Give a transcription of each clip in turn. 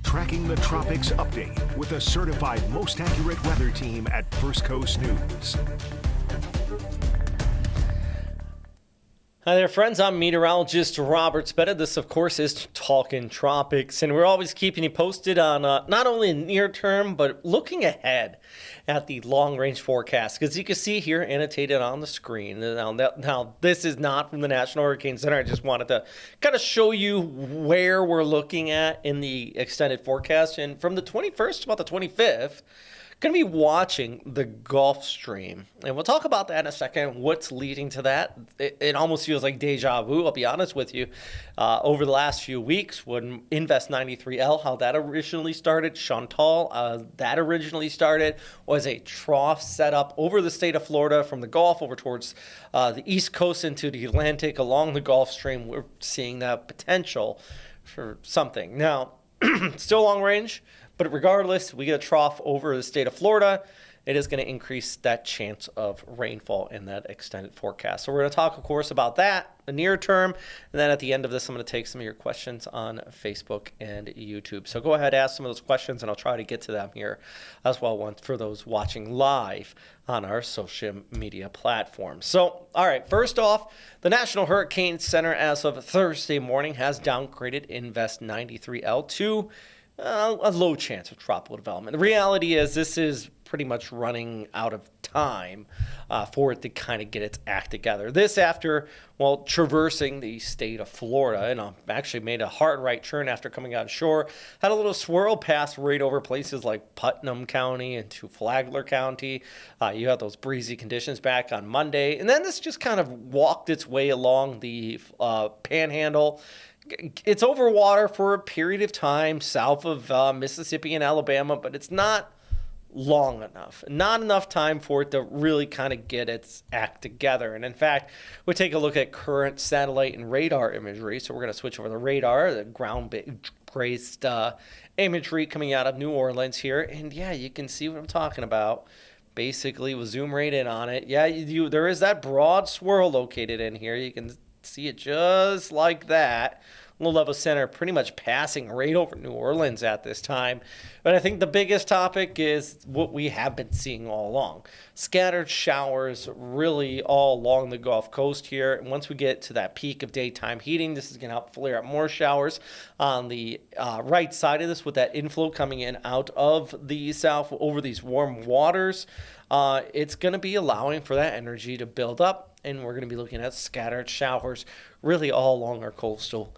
Tracking the Tropics update with a certified most accurate weather team at First Coast News. Hi there, friends. I'm meteorologist Robert Spetta. This, of course, is Talkin Tropics, and we're always keeping you posted on not only near term, but looking ahead at the long-range forecast. Because you can see here annotated on the screen. Now, this is not from the National Hurricane Center. I just wanted to kind of show you where we're looking at in the extended forecast. And from the 21st to about the 25th, going to be watching the Gulf Stream, and we'll talk about that in a second. What's leading to that? It almost feels like deja vu, I'll be honest with you. Over the last few weeks, when Invest 93L, how that originally started, Chantal, that originally started, was a trough set up over the state of Florida from the Gulf over towards the East Coast into the Atlantic along the Gulf Stream. We're seeing that potential for something. Now, still long range, but regardless, we get a trough over the state of Florida. It is going to increase that chance of rainfall in that extended forecast. So we're going to talk, of course, about that, the near term. And then at the end of this, I'm going to take some of your questions on Facebook and YouTube. So go ahead, ask some of those questions, and I'll try to get to them here as well for those watching live on our social media platforms. So, all right, first off, the National Hurricane Center as of Thursday morning has downgraded Invest 93L to a low chance of tropical development. The reality is this is pretty much running out of time for it to kind of get its act together. This after, well, traversing the state of Florida, and actually made a hard right turn after coming on shore, had a little swirl pass right over places like Putnam County into Flagler County. You had those breezy conditions back on Monday, and then this just kind of walked its way along the panhandle. It's over water for a period of time south of Mississippi and Alabama, but it's not long enough. Not enough time for it to really kind of get its act together. And in fact, we take a look at current satellite and radar imagery. So we're going to switch over to the radar, the ground-based imagery coming out of New Orleans here. And yeah, you can see what I'm talking about. Basically, we'll zoom right in on it. Yeah, there is that broad swirl located in here. You can see it just like that. Low level center pretty much passing right over New Orleans at this time. But I think the biggest topic is what we have been seeing all along. Scattered showers really all along the Gulf Coast here. And once we get to that peak of daytime heating, this is going to help flare up more showers on the right side of this with that inflow coming in out of the south over these warm waters. It's going to be allowing for that energy to build up, and we're going to be looking at scattered showers really all along our coastal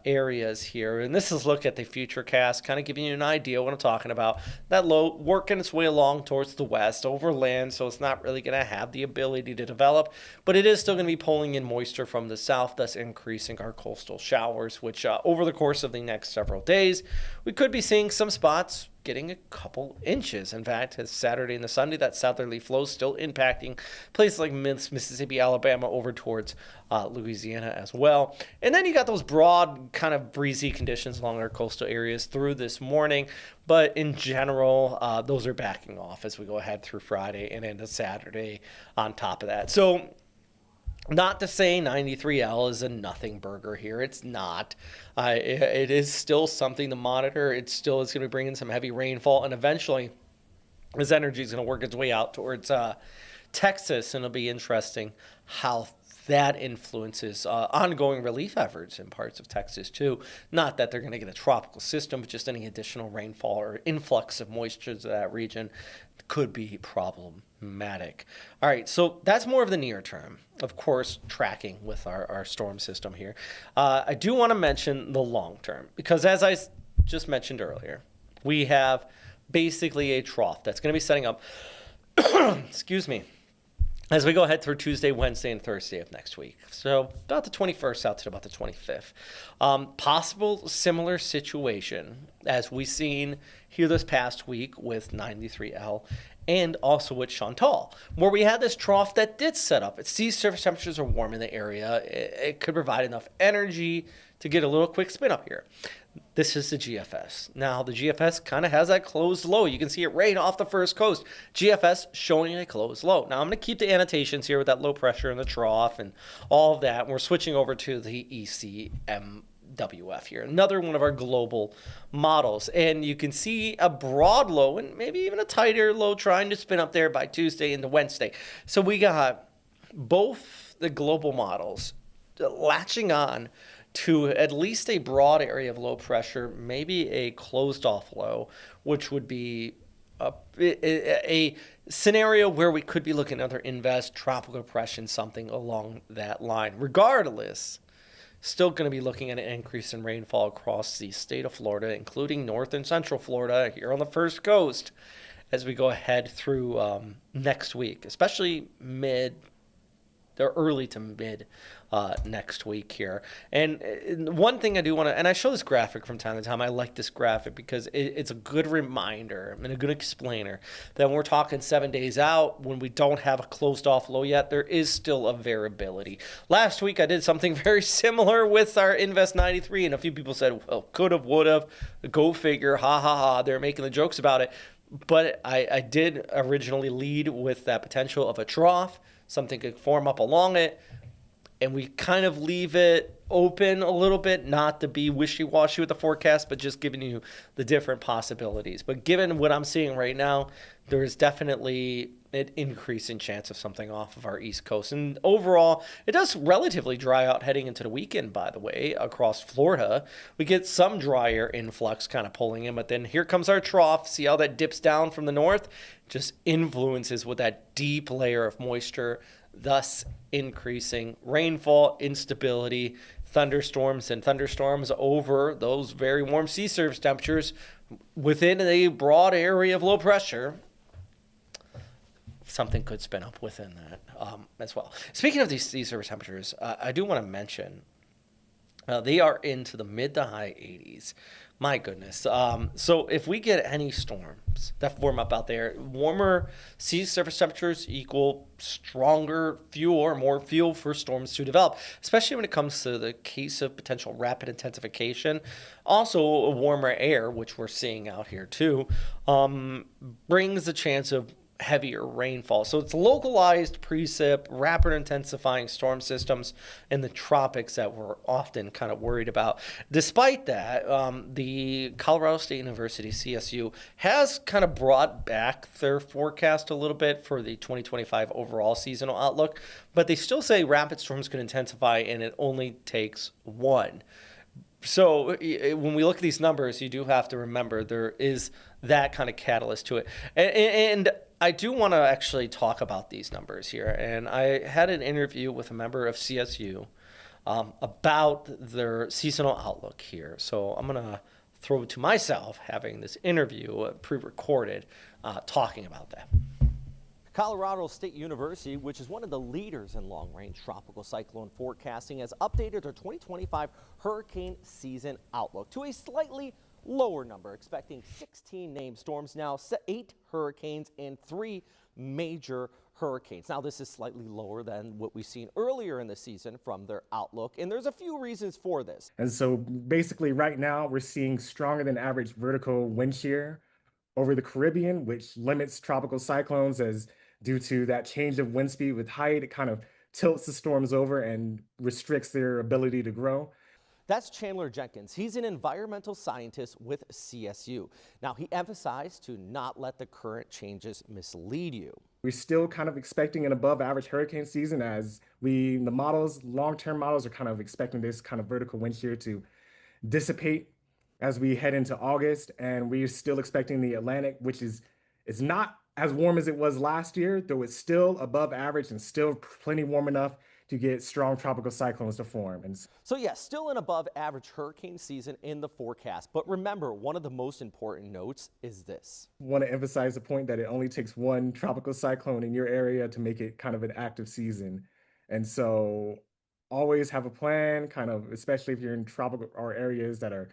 areas here. And this is a look at the future cast, kind of giving you an idea of what I'm talking about. That low working its way along towards the west over land, so it's not really going to have the ability to develop, but it is still going to be pulling in moisture from the south, thus increasing our coastal showers, which over the course of the next several days, we could be seeing some spots getting a couple inches. In fact, it's Saturday and the Sunday, that southerly flow still impacting places like Mississippi, Alabama, over towards Louisiana as well. And then you got those broad kind of breezy conditions along our coastal areas through this morning. But in general, those are backing off as we go ahead through Friday and into Saturday on top of that. So not to say 93L is a nothing burger here. It's not. It is still something to monitor. It still is going to bring in some heavy rainfall. And eventually, this energy is going to work its way out towards Texas. And it'll be interesting how that influences ongoing relief efforts in parts of Texas, too. Not that they're going to get a tropical system, but just any additional rainfall or influx of moisture to that region could be problematic. All right, so that's more of the near term, of course, tracking with our storm system here. I do want to mention the long term, because as I just mentioned earlier, we have basically a trough that's going to be setting up, excuse me, as we go ahead through Tuesday, Wednesday, and Thursday of next week. So about the 21st out to about the 25th. Possible similar situation as we've seen here this past week with 93L and also with Chantal, where we had this trough that did set up. Sea surface temperatures are warm in the area. It could provide enough energy to get a little quick spin up here. This is the GFS. Now, the GFS kind of has that closed low. You can see it right off the first coast. GFS showing a closed low. Now, I'm going to keep the annotations here with that low pressure in the trough and all of that. We're switching over to the ECMWF here, another one of our global models. And you can see a broad low and maybe even a tighter low trying to spin up there by Tuesday into Wednesday. So we got both the global models latching on to at least a broad area of low pressure, maybe a closed off low, which would be a scenario where we could be looking at another invest, tropical depression, something along that line. Regardless, still going to be looking at an increase in rainfall across the state of Florida, including north and central Florida here on the first coast as we go ahead through next week, especially early to mid next week here. And one thing I do want to, and I show this graphic from time to time, I like this graphic because it's a good reminder and a good explainer that when we're talking 7 days out, when we don't have a closed off low yet, there is still a variability. Last week I did something very similar with our Invest 93, and a few people said, well, could have, would have, go figure, ha ha ha, they're making the jokes about it. But I did originally lead with that potential of a trough, something could form up along it, and we kind of leave it open a little bit, not to be wishy-washy with the forecast, but just giving you the different possibilities. But given what I'm seeing right now, there is definitely an increase in chance of something off of our East Coast. And overall, it does relatively dry out heading into the weekend, by the way, across Florida. We get some drier influx kind of pulling in, but then here comes our trough. See how that dips down from the north? Just influences with that deep layer of moisture, thus increasing rainfall, instability, thunderstorms over those very warm sea surface temperatures within a broad area of low pressure. Something could spin up within that as well. Speaking of these sea surface temperatures, I do want to mention they are into the mid to high 80s. My goodness. So if we get any storms that form up out there, warmer sea surface temperatures equal stronger fuel or more fuel for storms to develop, especially when it comes to the case of potential rapid intensification. Also, warmer air, which we're seeing out here too, brings the chance of heavier rainfall. So it's localized precip, rapid intensifying storm systems in the tropics that we're often kind of worried about. Despite that, the Colorado State University, CSU, has kind of brought back their forecast a little bit for the 2025 overall seasonal outlook, but they still say rapid storms could intensify and it only takes one. So when we look at these numbers, you do have to remember there is that kind of catalyst to it. And I do want to actually talk about these numbers here. And I had an interview with a member of CSU about their seasonal outlook here. So I'm going to throw it to myself having this interview pre-recorded talking about that. Colorado State University, which is one of the leaders in long-range tropical cyclone forecasting, has updated their 2025 hurricane season outlook to a slightly lower number, expecting 16 named storms now, 8 hurricanes and 3 major hurricanes. Now, this is slightly lower than what we've seen earlier in the season from their outlook, and there's a few reasons for this. And so basically right now we're seeing stronger than average vertical wind shear over the Caribbean, which limits tropical cyclones as due to that change of wind speed with height, it kind of tilts the storms over and restricts their ability to grow. That's Chandler Jenkins. He's an environmental scientist with CSU. Now, he emphasized to not let the current changes mislead you. We're still kind of expecting an above average hurricane season as the models, long-term models are kind of expecting this kind of vertical wind shear to dissipate as we head into August. And we're still expecting the Atlantic, which is not as warm as it was last year, though it's still above average and still plenty warm enough to get strong tropical cyclones to form. And so yes, still an above average hurricane season in the forecast. But remember, one of the most important notes is this. I want to emphasize the point that it only takes one tropical cyclone in your area to make it kind of an active season. And so always have a plan, kind of, especially if you're in tropical or areas that are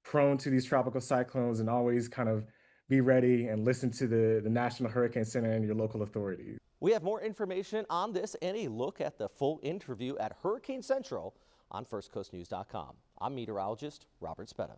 prone to these tropical cyclones, and always kind of be ready and listen to the National Hurricane Center and your local authorities. We have more information on this and a look at the full interview at Hurricane Central on firstcoastnews.com. I'm meteorologist Robert Spetta.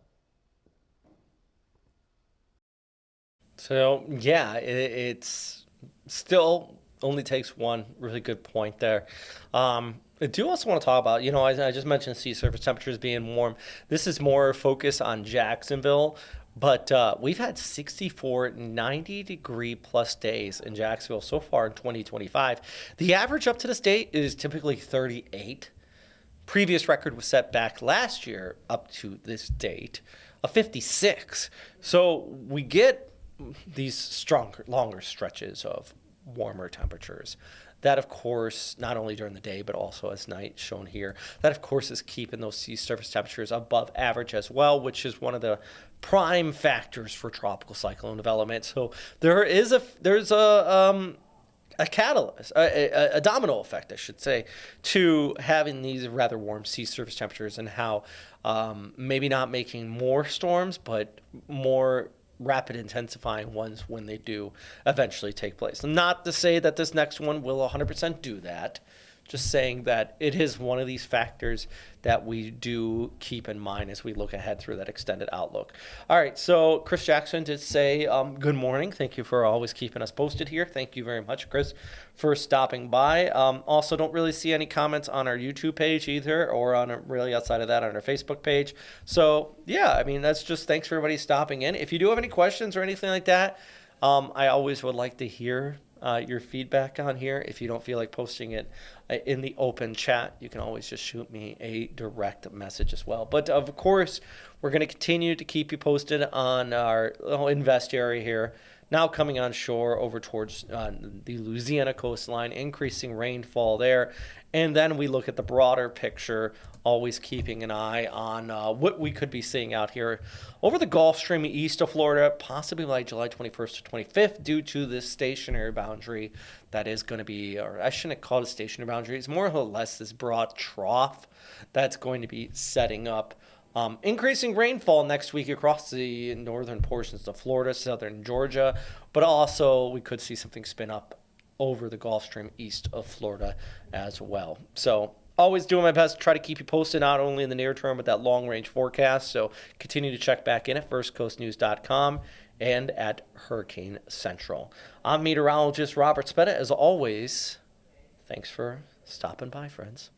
So, yeah, it's still only takes one. Really good point there. I do also want to talk about, I just mentioned sea surface temperatures being warm. This is more focused on Jacksonville. But we've had 64 90-degree plus days in Jacksonville so far in 2025. The average up to this date is typically 38. Previous record was set back last year up to this date of 56. So we get these stronger, longer stretches of warmer temperatures. That, of course, not only during the day, but also as night shown here, that, of course, is keeping those sea surface temperatures above average as well, which is one of the prime factors for tropical cyclone development. So there's a catalyst, a domino effect, I should say, to having these rather warm sea surface temperatures, and how maybe not making more storms, but more rapid intensifying ones when they do eventually take place. Not to say that this next one will 100% do that, just saying that it is one of these factors that we do keep in mind as we look ahead through that extended outlook. All right, so Chris Jackson did say good morning. Thank you for always keeping us posted here. Thank you very much, Chris, for stopping by. Also, don't really see any comments on our YouTube page either, or on really outside of that on our Facebook page. So, yeah, I mean, that's just thanks for everybody stopping in. If you do have any questions or anything like that, I always would like to hear your feedback on here. If you don't feel like posting it in the open chat, you can always just shoot me a direct message as well. But of course, we're going to continue to keep you posted on our invest area here. Now coming on shore over towards the Louisiana coastline, increasing rainfall there. And then we look at the broader picture, always keeping an eye on what we could be seeing out here over the Gulf Stream east of Florida, possibly by July 21st to 25th, due to this stationary boundary that is going to be, or I shouldn't call it a stationary boundary, it's more or less this broad trough that's going to be setting up. Increasing rainfall next week across the northern portions of Florida, southern Georgia, but also we could see something spin up over the Gulf Stream east of Florida as well. So always doing my best to try to keep you posted, not only in the near term, but that long range forecast. So continue to check back in at firstcoastnews.com and at Hurricane Central. I'm meteorologist Robert Spetta. As always, thanks for stopping by, friends.